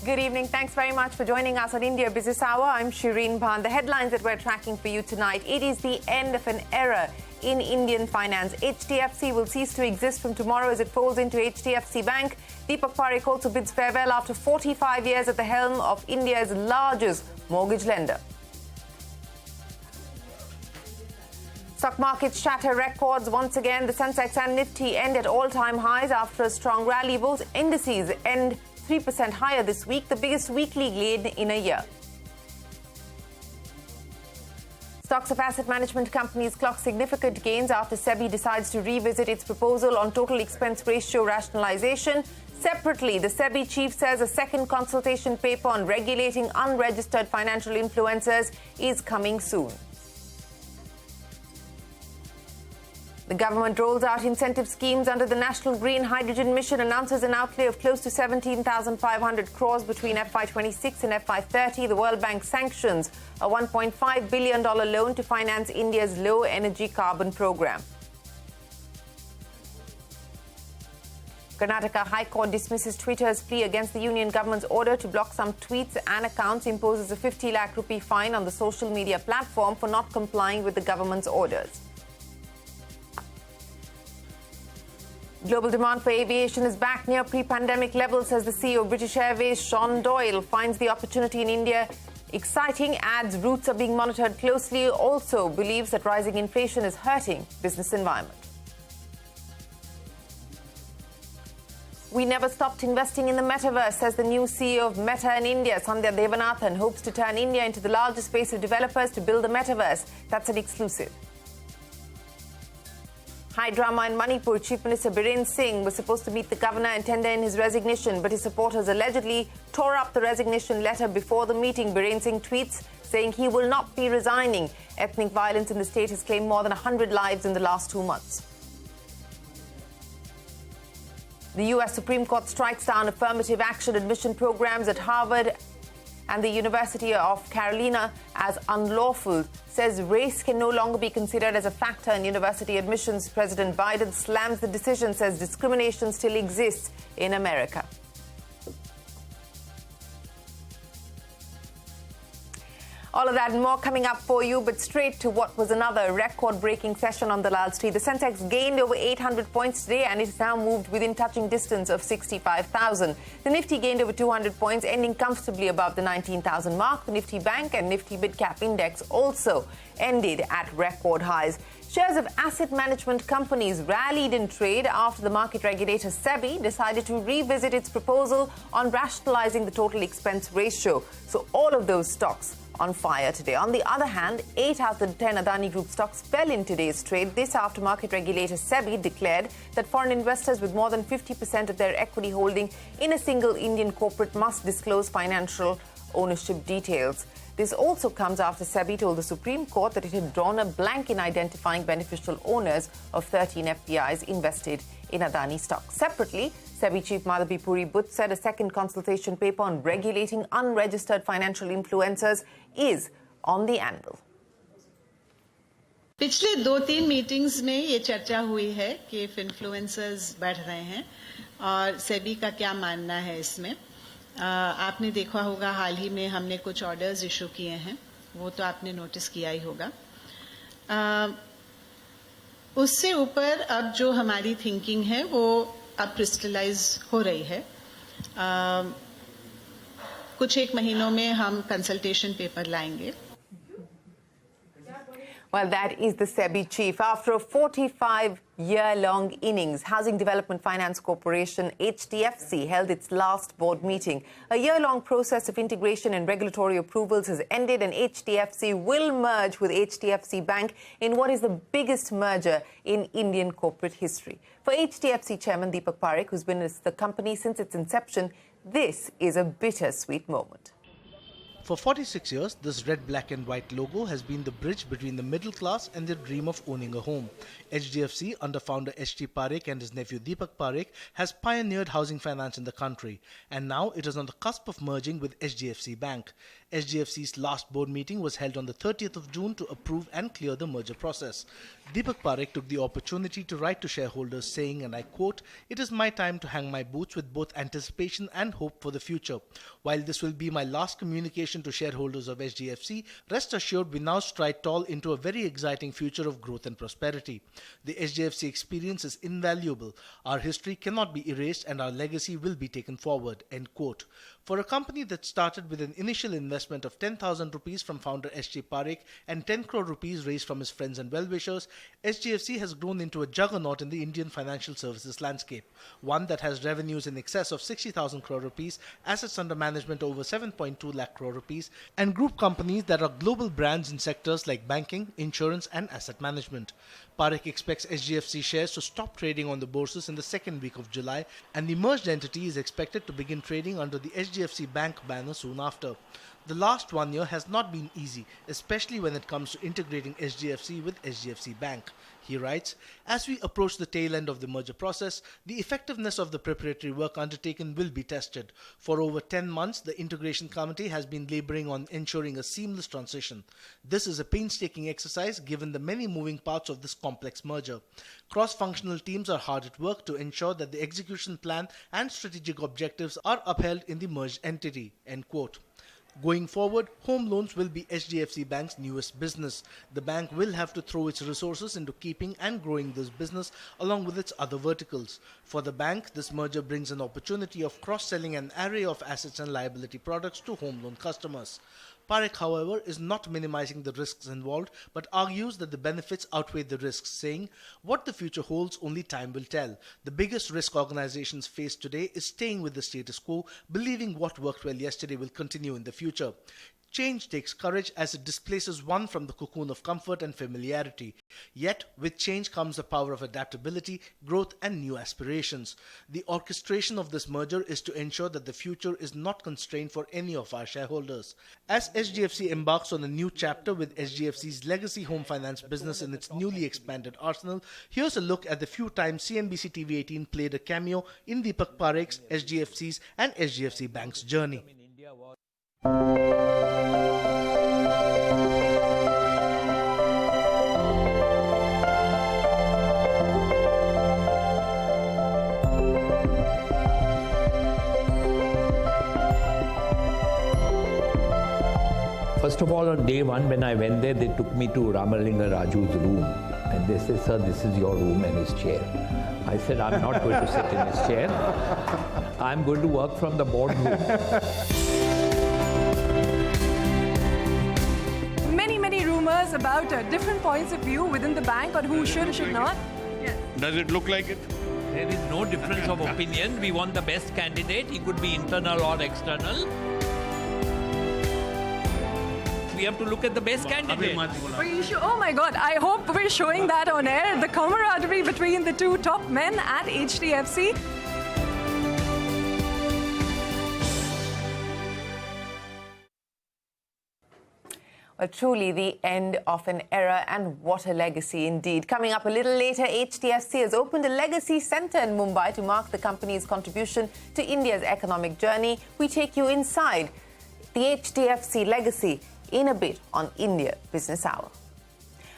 Good evening. Thanks very much for joining us on India Business Hour. I'm Shireen Bhan. The headlines that we're tracking for you tonight. It is the end of an era in Indian finance. HDFC will cease to exist from tomorrow as it folds into HDFC Bank. Deepak Parekh also bids farewell after 45 years at the helm of India's largest mortgage lender. Stock markets shatter records once again. The Sensex and Nifty end at all-time highs after a strong rally. Both indices end 3% higher this week, the biggest weekly gain in a year. Stocks of asset management companies clock significant gains after SEBI decides to revisit its proposal on total expense ratio rationalization. Separately, the SEBI chief says a second consultation paper on regulating unregistered financial influencers is coming soon. The government rolls out incentive schemes under the National Green Hydrogen Mission, announces an outlay of close to 17,500 crores between FY26 and FY30. The World Bank sanctions a $1.5 billion loan to finance India's low-energy carbon program. Karnataka High Court dismisses Twitter's plea against the union government's order to block some tweets and accounts, imposes a 50 lakh rupee fine on the social media platform for not complying with the government's orders. Global demand for aviation is back near pre-pandemic levels, says the CEO of British Airways, Sean Doyle. Finds the opportunity in India exciting, adds routes are being monitored closely, also believes that rising inflation is hurting business environment. We never stopped investing in the Metaverse, says the new CEO of Meta in India, Sandhya Devanathan, hopes to turn India into the largest base of developers to build the Metaverse. That's an exclusive. High drama in Manipur. Chief Minister Biren Singh was supposed to meet the governor and tender in his resignation, but his supporters allegedly tore up the resignation letter before the meeting. Biren Singh tweets saying he will not be resigning. Ethnic violence in the state has claimed more than 100 lives in the last 2 months. The U.S. Supreme Court strikes down affirmative action admission programs at Harvard and the University of Carolina as unlawful, says race can no longer be considered as a factor in university admissions. President Biden slams the decision, says discrimination still exists in America. All of that and more coming up for you, but straight to what was another record-breaking session on the Lal Street. The Sensex gained over 800 points today and it's now moved within touching distance of 65,000. The Nifty gained over 200 points, ending comfortably above the 19,000 mark. The Nifty Bank and Nifty Midcap Index also ended at record highs. Shares of asset management companies rallied in trade after the market regulator SEBI decided to revisit its proposal on rationalizing the total expense ratio. So all of those stocks on fire today. On the other hand, 8 out of the 10 Adani Group stocks fell in today's trade. This after market regulator SEBI declared that foreign investors with more than 50% of their equity holding in a single Indian corporate must disclose financial ownership details. This also comes after SEBI told the Supreme Court that it had drawn a blank in identifying beneficial owners of 13 FPIs invested in Adani stocks. Separately, SEBI Chief Madhavi Puri Butt said a second consultation paper on regulating unregistered financial influencers is on the anvil. पिछले 2-3 meetings में ये चर्चा हुई है कि influencers बढ़ रहे हैं और सेबी का क्या मानना है इसमें। आपने देखा होगा हाल ही में हमने कुछ ऑर्डर्स इशू किए हैं, वो तो आपने नोटिस किया ही होगा। उससे ऊपर अब जो हमारी थिंकिंग है वो अब क्रिस्टलाइज हो रही है। कुछ एक महीनों में हम कंसल्टेशन पेपर लाएंगे। Well, that is the SEBI chief. After a 45-year-long innings, Housing Development Finance Corporation, HDFC, held its last board meeting. A year-long process of integration and regulatory approvals has ended, and HDFC will merge with HDFC Bank in what is the biggest merger in Indian corporate history. For HDFC Chairman Deepak Parekh, who's been with the company since its inception, this is a bittersweet moment. For 46 years, this red, black and white logo has been the bridge between the middle class and their dream of owning a home. HDFC, under founder H.T. Parekh and his nephew Deepak Parekh, has pioneered housing finance in the country. And now it is on the cusp of merging with HDFC Bank. HDFC's last board meeting was held on the 30th of June to approve and clear the merger process. Deepak Parekh took the opportunity to write to shareholders saying, and I quote, "It is my time to hang my boots with both anticipation and hope for the future. While this will be my last communication to shareholders of HDFC, rest assured we now stride tall into a very exciting future of growth and prosperity. The HDFC experience is invaluable. Our history cannot be erased and our legacy will be taken forward." End quote. For a company that started with an initial investment of 10,000 rupees from founder HT Parekh and 10 crore rupees raised from his friends and well-wishers, HDFC has grown into a juggernaut in the Indian financial services landscape, one that has revenues in excess of 60,000 crore rupees, assets under management over 7.2 lakh crore rupees, and group companies that are global brands in sectors like banking, insurance, and asset management. Parekh expects HDFC shares to stop trading on the bourses in the second week of July, and the merged entity is expected to begin trading under the HDFC Bank banner soon after. The last 1 year has not been easy, especially when it comes to integrating HDFC with HDFC Bank. He writes, "As we approach the tail end of the merger process, the effectiveness of the preparatory work undertaken will be tested. For over 10 months, the integration committee has been laboring on ensuring a seamless transition. This is a painstaking exercise given the many moving parts of this complex merger. Cross-functional teams are hard at work to ensure that the execution plan and strategic objectives are upheld in the merged entity." End quote. Going forward, home loans will be HDFC Bank's newest business. The bank will have to throw its resources into keeping and growing this business along with its other verticals. For the bank, this merger brings an opportunity of cross-selling an array of assets and liability products to home loan customers. Parekh, however, is not minimizing the risks involved, but argues that the benefits outweigh the risks, saying, "What the future holds, only time will tell. The biggest risk organizations face today is staying with the status quo, believing what worked well yesterday will continue in the future. Change takes courage as it displaces one from the cocoon of comfort and familiarity. Yet, with change comes the power of adaptability, growth, and new aspirations. The orchestration of this merger is to ensure that the future is not constrained for any of our shareholders." As HDFC embarks on a new chapter with HDFC's legacy home finance business in its newly expanded arsenal, here's a look at the few times CNBC TV18 played a cameo in Deepak Parekh's, HDFC's, and HDFC Bank's journey. First of all, on day one, when I went there, they took me to Ramalinga Raju's room. And they said, "Sir, this is your room and his chair." I said, "I'm not going to sit in his chair. I'm going to work from the boardroom." Many rumors about different points of view within the bank on who should or should not. Yes. Does it look like it? There is no difference of opinion. We want the best candidate. He could be internal or external. We have to look at the best candidate. Oh my God, I hope we're showing that on air. The camaraderie between the two top men at HDFC. Well, truly the end of an era, and what a legacy indeed. Coming up a little later, HDFC has opened a legacy centre in Mumbai to mark the company's contribution to India's economic journey. We take you inside the HDFC legacy in a bit on India Business Hour.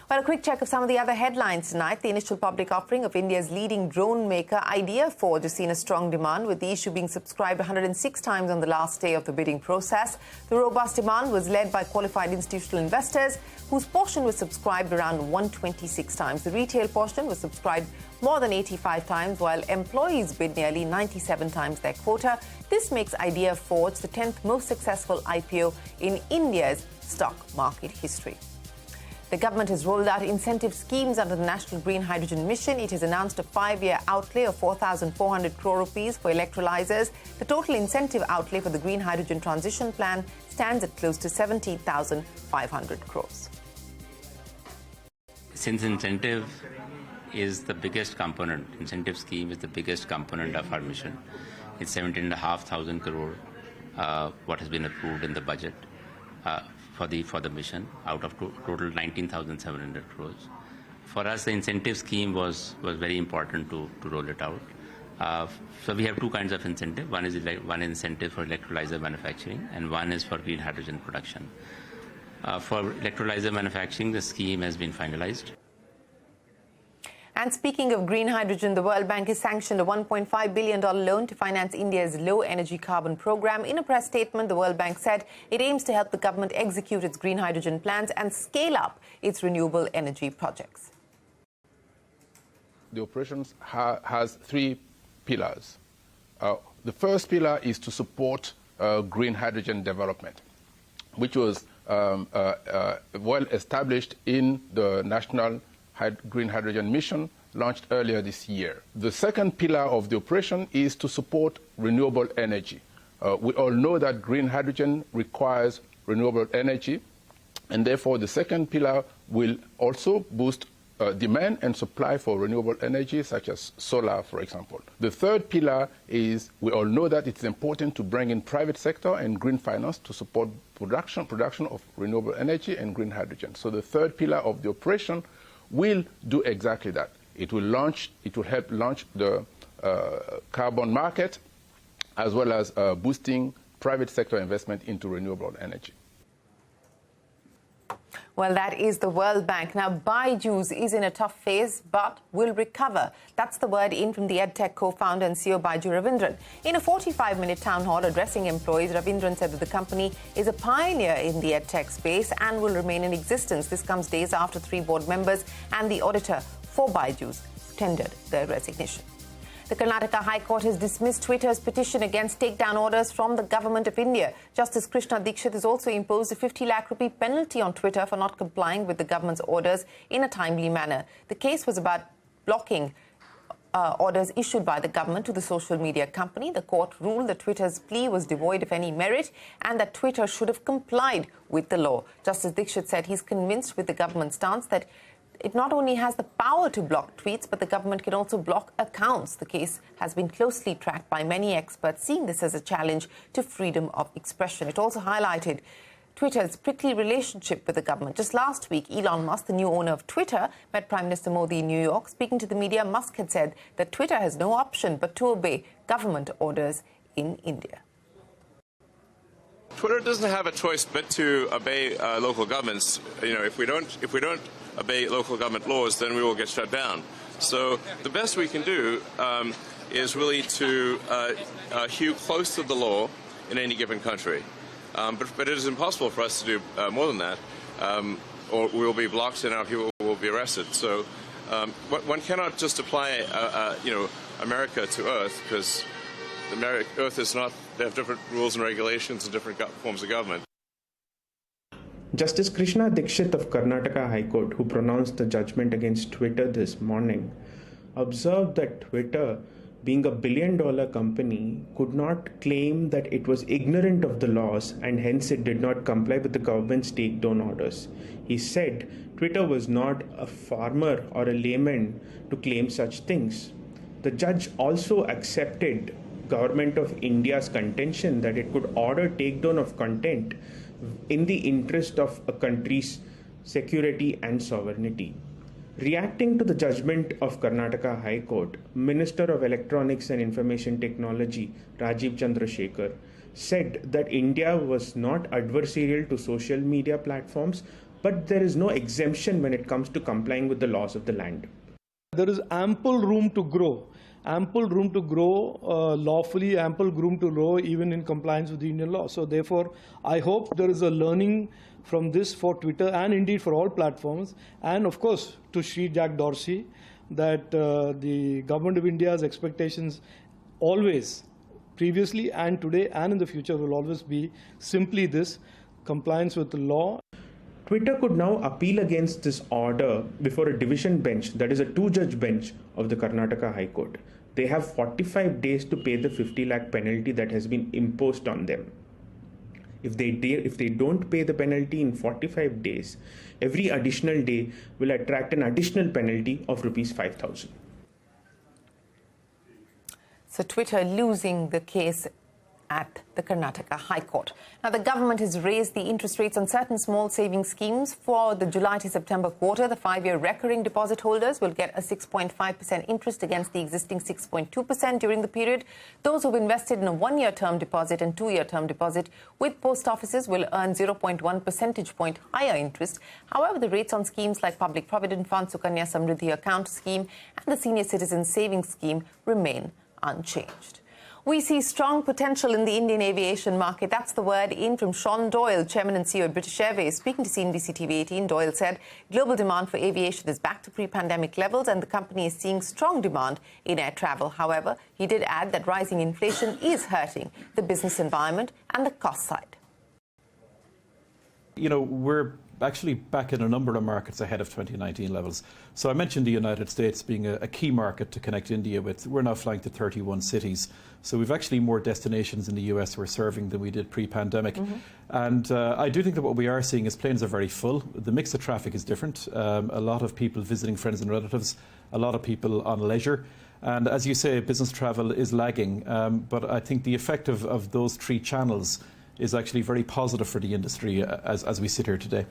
Well, a quick check of some of the other headlines tonight. The initial public offering of India's leading drone maker, Idea Forge, has seen a strong demand, with the issue being subscribed 106 times on the last day of the bidding process. The robust demand was led by qualified institutional investors, whose portion was subscribed around 126 times. The retail portion was subscribed more than 85 times, while employees bid nearly 97 times their quota. This makes Idea Forge the 10th most successful IPO in India's stock market history. The government has rolled out incentive schemes under the National Green Hydrogen Mission. It has announced a 5-year outlay of 4,400 crore rupees for electrolyzers. The total incentive outlay for the Green Hydrogen Transition Plan stands at close to 17,500 crores. Since incentive is the biggest component, incentive scheme is the biggest component of our mission. It's 17,500 crore, what has been approved in the budget for the mission, out of total 19,700 crores. For us, the incentive scheme was very important to roll it out. So we have two kinds of incentive. One is incentive for electrolyzer manufacturing, and one is for green hydrogen production. For electrolyzer manufacturing, the scheme has been finalized. And speaking of green hydrogen, the World Bank has sanctioned a $1.5 billion loan to finance India's low-energy carbon program. In a press statement, the World Bank said it aims to help the government execute its green hydrogen plans and scale up its renewable energy projects. The operations has three pillars. The first pillar is to support green hydrogen development, which was well established in the National Green Hydrogen Mission launched earlier this year. The second pillar of the operation is to support renewable energy. We all know that green hydrogen requires renewable energy, and therefore the second pillar will also boost demand and supply for renewable energy, such as solar, for example. The third pillar is, we all know that it's important to bring in private sector and green finance to support production of renewable energy and green hydrogen. So the third pillar of the operation will do exactly that. It will help launch the carbon market, as well as boosting private sector investment into renewable energy. Well, that is the World Bank. Now, Byju's is in a tough phase, but will recover. That's the word in from the EdTech co-founder and CEO Byju Ravindran. In a 45-minute town hall addressing employees, Ravindran said that the company is a pioneer in the EdTech space and will remain in existence. This comes days after 3 board members and the auditor for Byju's tendered their resignation. The Karnataka High Court has dismissed Twitter's petition against takedown orders from the Government of India. Justice Krishna Dikshit has also imposed a 50 lakh rupee penalty on Twitter for not complying with the government's orders in a timely manner. The case was about blocking orders issued by the government to the social media company. The court ruled that Twitter's plea was devoid of any merit and that Twitter should have complied with the law. Justice Dikshit said he's convinced with the government's stance that it not only has the power to block tweets, but the government can also block accounts. The case has been closely tracked by many experts, seeing this as a challenge to freedom of expression. It also highlighted Twitter's prickly relationship with the government. Just last week, Elon Musk, the new owner of Twitter, met Prime Minister Modi in New York. Speaking to the media, Musk had said that Twitter has no option but to obey government orders in India. Twitter doesn't have a choice but to obey local governments. You know, if we don't obey local government laws, then we will get shut down. So the best we can do is really to hew close to the law in any given country. But it is impossible for us to do more than that, or we will be blocked and our people will be arrested. So one cannot just apply, America to Earth, because Earth is not. They have different rules and regulations and different forms of government. Justice Krishna Dikshit of Karnataka High Court, who pronounced the judgment against Twitter this morning, observed that Twitter, being a billion-dollar company, could not claim that it was ignorant of the laws and hence it did not comply with the government's takedown orders. He said Twitter was not a farmer or a layman to claim such things. The judge also accepted Government of India's contention that it could order takedown of content in the interest of a country's security and sovereignty. Reacting to the judgment of Karnataka High Court, Minister of Electronics and Information Technology Rajiv Chandrasekhar said that India was not adversarial to social media platforms, but there is no exemption when it comes to complying with the laws of the land. There is ample room to grow. Ample room to grow lawfully, ample room to grow even in compliance with the Indian law. So therefore, I hope there is a learning from this for Twitter and indeed for all platforms. And of course, to Sri Jack Dorsey, that the Government of India's expectations always, previously and today and in the future, will always be simply this: compliance with the law. Twitter could now appeal against this order before a division bench, that is a 2-judge bench of the Karnataka High Court. They have 45 days to pay the 50 lakh penalty that has been imposed on them. If they don't pay the penalty in 45 days, every additional day will attract an additional penalty of Rs 5,000. So Twitter losing the case at the Karnataka High Court. Now, the government has raised the interest rates on certain small savings schemes for the July to September quarter. The 5-year recurring deposit holders will get a 6.5% interest against the existing 6.2% during the period. Those who've invested in a 1-year term deposit and 2-year term deposit with post offices will earn 0.1 percentage point higher interest. However, the rates on schemes like Public Provident Fund, Sukanya Samriddhi Account Scheme and the Senior Citizen Savings Scheme remain unchanged. We see strong potential in the Indian aviation market. That's the word in from Sean Doyle, Chairman and CEO of British Airways. Speaking to CNBC-TV18, Doyle said global demand for aviation is back to pre-pandemic levels and the company is seeing strong demand in air travel. However, he did add that rising inflation is hurting the business environment and the cost side. You know, we're actually back in a number of markets ahead of 2019 levels. So I mentioned the United States being a key market to connect India with. We're now flying to 31 cities. So we've actually more destinations in the US we're serving than we did pre-pandemic. And I do think that what we are seeing is planes are very full. The mix of traffic is different. A lot of people visiting friends and relatives, a lot of people on leisure. And as you say, business travel is lagging. But I think the effect of those three channels is actually very positive for the industry as we sit here today.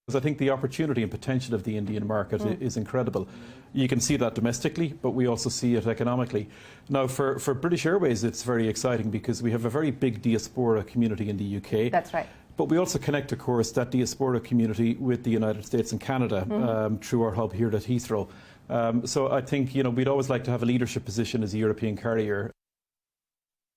Because I think the opportunity and potential of the Indian market is incredible. You can see that domestically, but we also see it economically. Now, for British Airways, it's very exciting because we have a very big diaspora community in the UK. That's right. But we also connect, of course, that diaspora community with the United States and Canada through our hub here at Heathrow. So I think, you know, we'd always like to have a leadership position as a European carrier.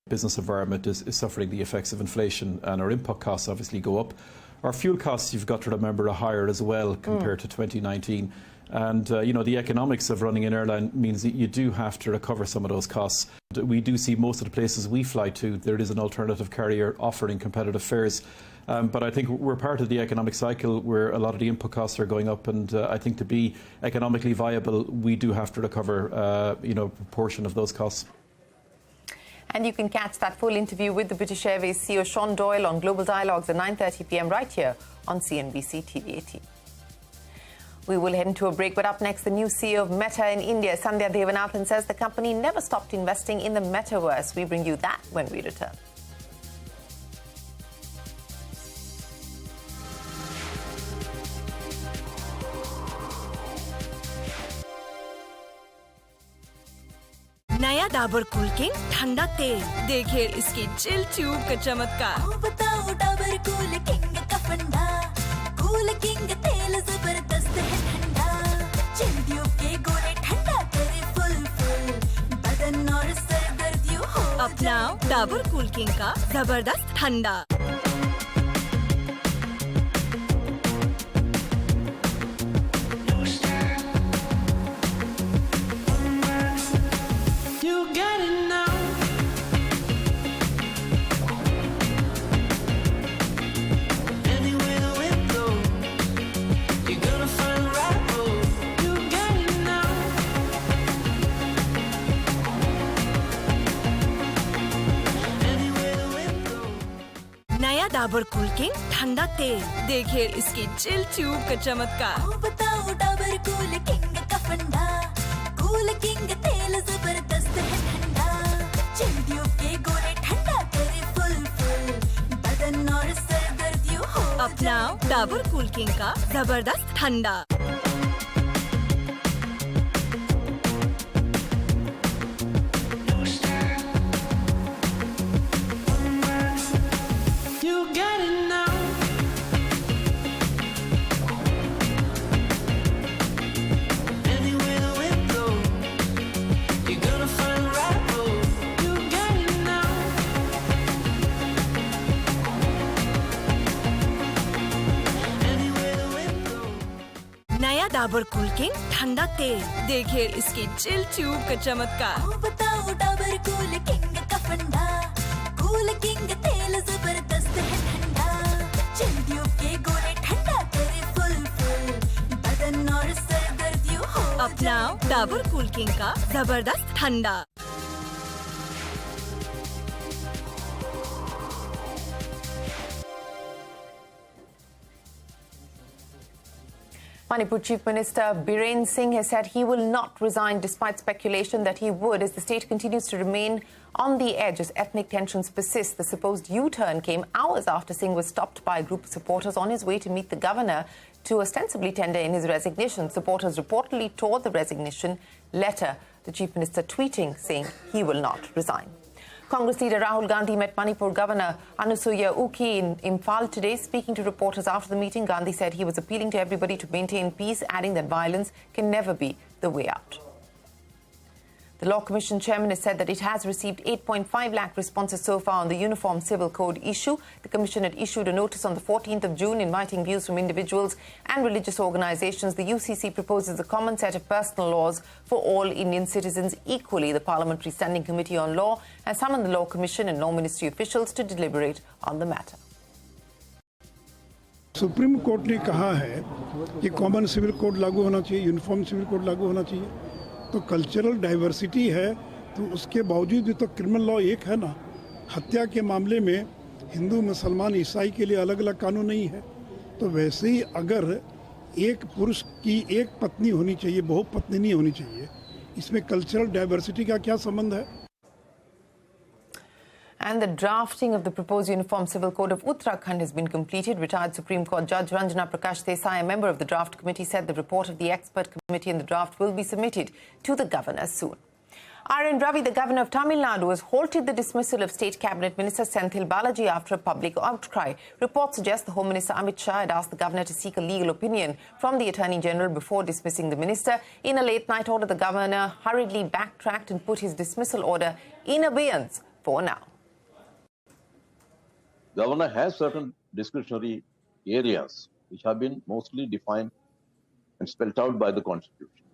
Business environment is suffering the effects of inflation and our input costs obviously go up. Our fuel costs, you've got to remember, are higher as well compared to 2019. And, you know, the economics of running an airline means that you do have to recover some of those costs. We do see most of the places we fly to, there is an alternative carrier offering competitive fares. But I think we're part of the economic cycle where a lot of the input costs are going up. And I think to be economically viable, we do have to recover, you know, a proportion of those costs. And you can catch that full interview with the British Airways CEO Sean Doyle on Global Dialogues at 9:30 p.m. right here on CNBC-TV18. We will head into a break, but up next, the new CEO of Meta in India, Sandhya Devanathan, says the company never stopped investing in the Metaverse. We bring you that when we return. नया Dabur cool king ठंडा तेल देखिए इसकी chill tube का चमत्कार बताओ Dabur cool king का फंडा कूल किंग तेल जबरदस्त है ठंडा चिल ट्यूब के गोले ठंडा करे फुल बदन और सर दर्द यूं हो अपनाओ डाबर कूल किंग का जबरदस्त ठंडा डाबर कूल किंग ठंडा तेल देखिए इसकी चिल ट्यूब का चमत्कार बताओ डाबर कूल किंग का फंडा कूल किंग तेल जबरदस्त है ठंडा चिल ट्यूब के गोले ठंडा करे फुल बदन और सर दर्द यूं हो अपनाओ डाबर कूल किंग का जबरदस्त ठंडा डाबर कूल किंग ठंडा तेल देखिए इसकी चिल ट्यूब का चमत्कार बताओ डाबर कूल किंग का फंडा कूल किंग तेल जबरदस्त है ठंडा चिल ट्यूब के गोले ठंडा करे फुल बदन और सर दर्द यूं हो अपनाओ डाबर कूल किंग का जबरदस्त ठंडा Manipur Chief Minister Biren Singh has said he will not resign despite speculation that he would, as the state continues to remain on the edge as ethnic tensions persist. The supposed U-turn came hours after Singh was stopped by a group of supporters on his way to meet the governor to ostensibly tender in his resignation. Supporters reportedly tore the resignation letter, the Chief Minister tweeting saying he will not resign. Congress leader Rahul Gandhi met Manipur Governor Anusuya Uki in Imphal today. Speaking to reporters after the meeting, Gandhi said he was appealing to everybody to maintain peace, adding that violence can never be the way out. The Law Commission chairman has said that it has received 8.5 lakh responses so far on the Uniform Civil Code issue. The Commission had issued a notice on the 14th of June inviting views from individuals and religious organizations. The UCC proposes a common set of personal laws for all Indian citizens equally. The Parliamentary Standing Committee on Law has summoned the Law Commission and Law Ministry officials to deliberate on the matter. Supreme court ने कहा है कि common civil code लागू होना चाहिए, uniform civil code लागू होना चाहिए। तो कल्चरल डाइवर्सिटी है, तो उसके बावजूद भी तो क्रिमिनल लॉ एक है ना। हत्या के मामले में हिंदू, मुसलमान, ईसाई के लिए अलग अलग कानून नहीं है। तो वैसे ही अगर एक पुरुष की एक पत्नी होनी चाहिए, बहुपत्नी नहीं होनी चाहिए, इसमें कल्चरल डाइवर्सिटी का क्या संबंध है? And the drafting of the proposed Uniform Civil Code of Uttarakhand has been completed. Retired Supreme Court Judge Ranjana Prakash Desai, a member of the draft committee, said the report of the expert committee in the draft will be submitted to the governor soon. R.N. Ravi, the governor of Tamil Nadu, has halted the dismissal of State Cabinet Minister Senthil Balaji after a public outcry. Reports suggest the Home Minister Amit Shah had asked the governor to seek a legal opinion from the Attorney General before dismissing the minister. In a late-night order, the governor hurriedly backtracked and put his dismissal order in abeyance for now. Governor has certain discretionary areas which have been mostly defined and spelled out by the Constitution.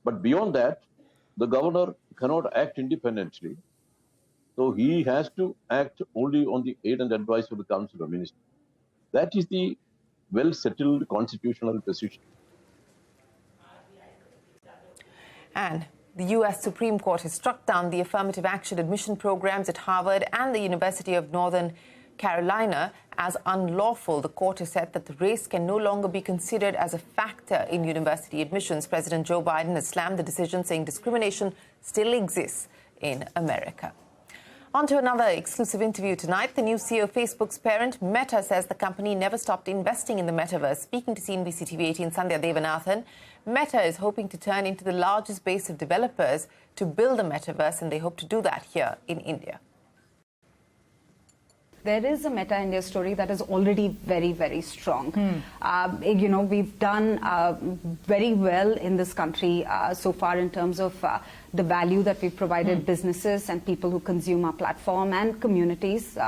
But beyond that, the governor cannot act independently, so he has to act only on the aid and advice of the Council of Ministers. That is the well-settled constitutional position. And the U.S. Supreme Court has struck down the affirmative action admission programs at Harvard and the University of Northern Carolina as unlawful. The court has said that the race can no longer be considered as a factor in university admissions. President Joe Biden has slammed the decision, saying discrimination still exists in America. On to another exclusive interview tonight. The new CEO of Facebook's parent, Meta, says the company never stopped investing in the Metaverse. Speaking to CNBC-TV18 Sandhya Devanathan, Meta is hoping to turn into the largest base of developers to build the Metaverse, and they hope to do that here in India. There is a Meta India story that is already very, very strong. You know, we've done very well in this country so far in terms of the value that we've provided businesses and people who consume our platform and communities.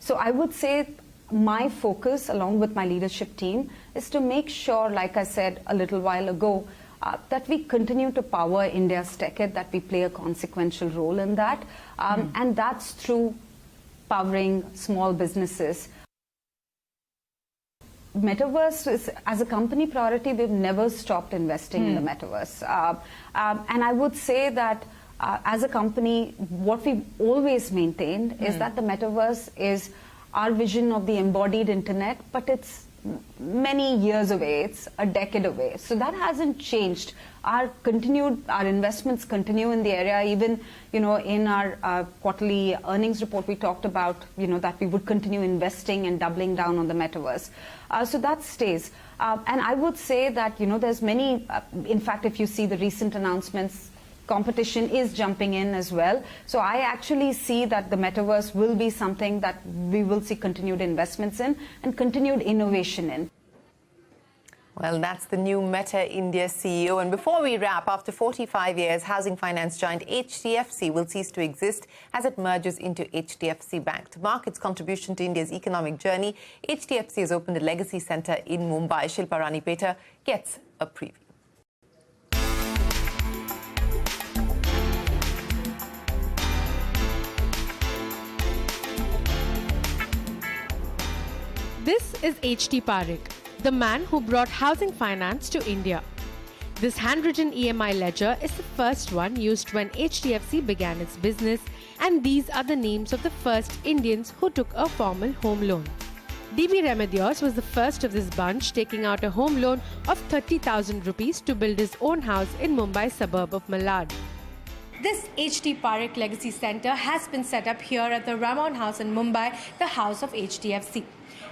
So I would say my focus, along with my leadership team, is to make sure, like I said a little while ago, that we continue to power India's tech ed, that we play a consequential role in that. And that's through powering small businesses. Metaverse is, as a company priority, we've never stopped investing in the Metaverse. And I would say that as a company, what we've always maintained is that the Metaverse is our vision of the embodied internet, but it's many years away, it's a decade away. So that hasn't changed. Our investments continue in the area. Even, you know, in our quarterly earnings report, we talked about, you know, that we would continue investing and doubling down on the Metaverse. So that stays. And I would say that, you know, there's many, in fact, if you see the recent announcements, competition is jumping in as well. So I actually see that the Metaverse will be something that we will see continued investments in and continued innovation in. Well, that's the new Meta India CEO. And before we wrap, after 45 years, housing finance giant HDFC will cease to exist as it merges into HDFC Bank. To mark its contribution to India's economic journey, HDFC has opened a legacy centre in Mumbai. Shilpa Ranipeta gets a preview. This is HD Parekh, the man who brought housing finance to India. This handwritten EMI ledger is the first one used when HDFC began its business, and these are the names of the first Indians who took a formal home loan. DB Remedios was the first of this bunch, taking out a home loan of 30,000 rupees to build his own house in Mumbai suburb of Malad. This HD Parekh Legacy Centre has been set up here at the Ramon House in Mumbai, the house of HDFC.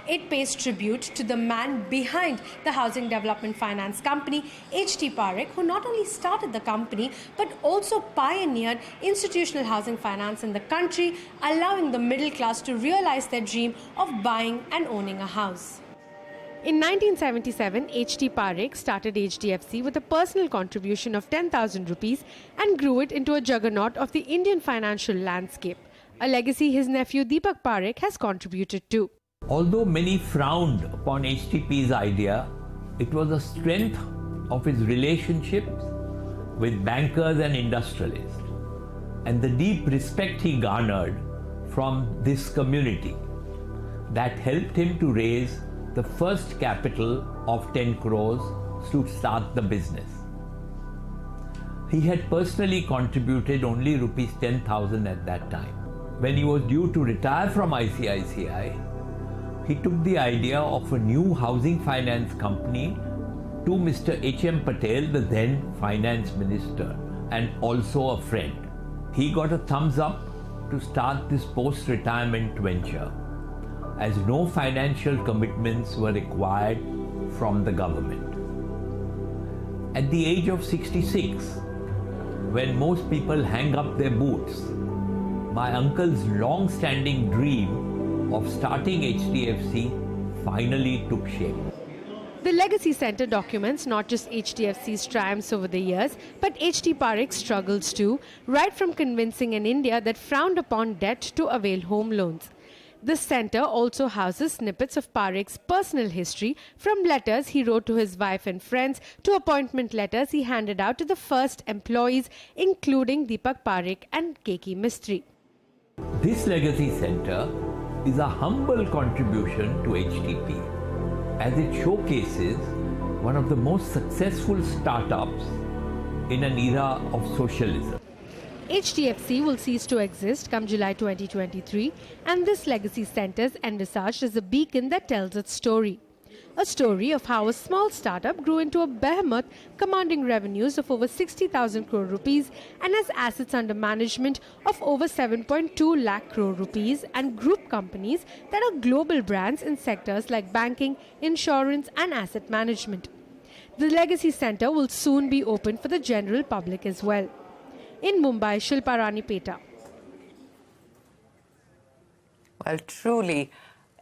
It pays tribute to the man behind the housing development finance company, HD Parekh, who not only started the company but also pioneered institutional housing finance in the country, allowing the middle class to realize their dream of buying and owning a house. In 1977, HD Parekh started HDFC with a personal contribution of 10,000 rupees and grew it into a juggernaut of the Indian financial landscape, a legacy his nephew Deepak Parekh has contributed to. Although many frowned upon HDP's idea, it was a strength of his relationships with bankers and industrialists, and the deep respect he garnered from this community that helped him to raise the first capital of 10 crores to start the business. He had personally contributed only rupees 10,000 at that time. When he was due to retire from ICICI, he took the idea of a new housing finance company to Mr. H.M. Patel, the then finance minister, and also a friend. He got a thumbs up to start this post-retirement venture, as no financial commitments were required from the government. At the age of 66, when most people hang up their boots, my uncle's long-standing dream of starting HDFC finally took shape. The Legacy Centre documents not just HDFC's triumphs over the years, but HD Parekh's struggles too, right from convincing an India that frowned upon debt to avail home loans. This centre also houses snippets of Parekh's personal history, from letters he wrote to his wife and friends to appointment letters he handed out to the first employees, including Deepak Parekh and Keki Mistry. This Legacy Centre is a humble contribution to HDP, as it showcases one of the most successful startups in an era of socialism. HDFC will cease to exist come July 2023, and this Legacy Centre is envisaged as a beacon that tells its story. A story of how a small startup grew into a behemoth commanding revenues of over 60,000 crore rupees and has assets under management of over 7.2 lakh crore rupees and group companies that are global brands in sectors like banking, insurance and asset management. The Legacy Centre will soon be open for the general public as well. In Mumbai, Shilpa Rani Peta. Well, truly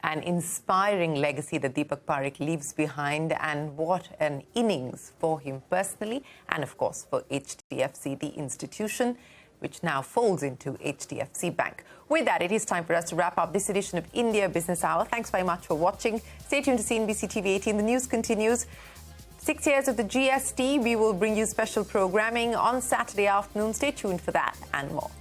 an inspiring legacy that Deepak Parekh leaves behind, and what an innings for him personally and, of course, for HDFC, the institution, which now folds into HDFC Bank. With that, it is time for us to wrap up this edition of India Business Hour. Thanks very much for watching. Stay tuned to CNBC-TV18. The news continues. 6 years of the GST. We will bring you special programming on Saturday afternoon. Stay tuned for that and more.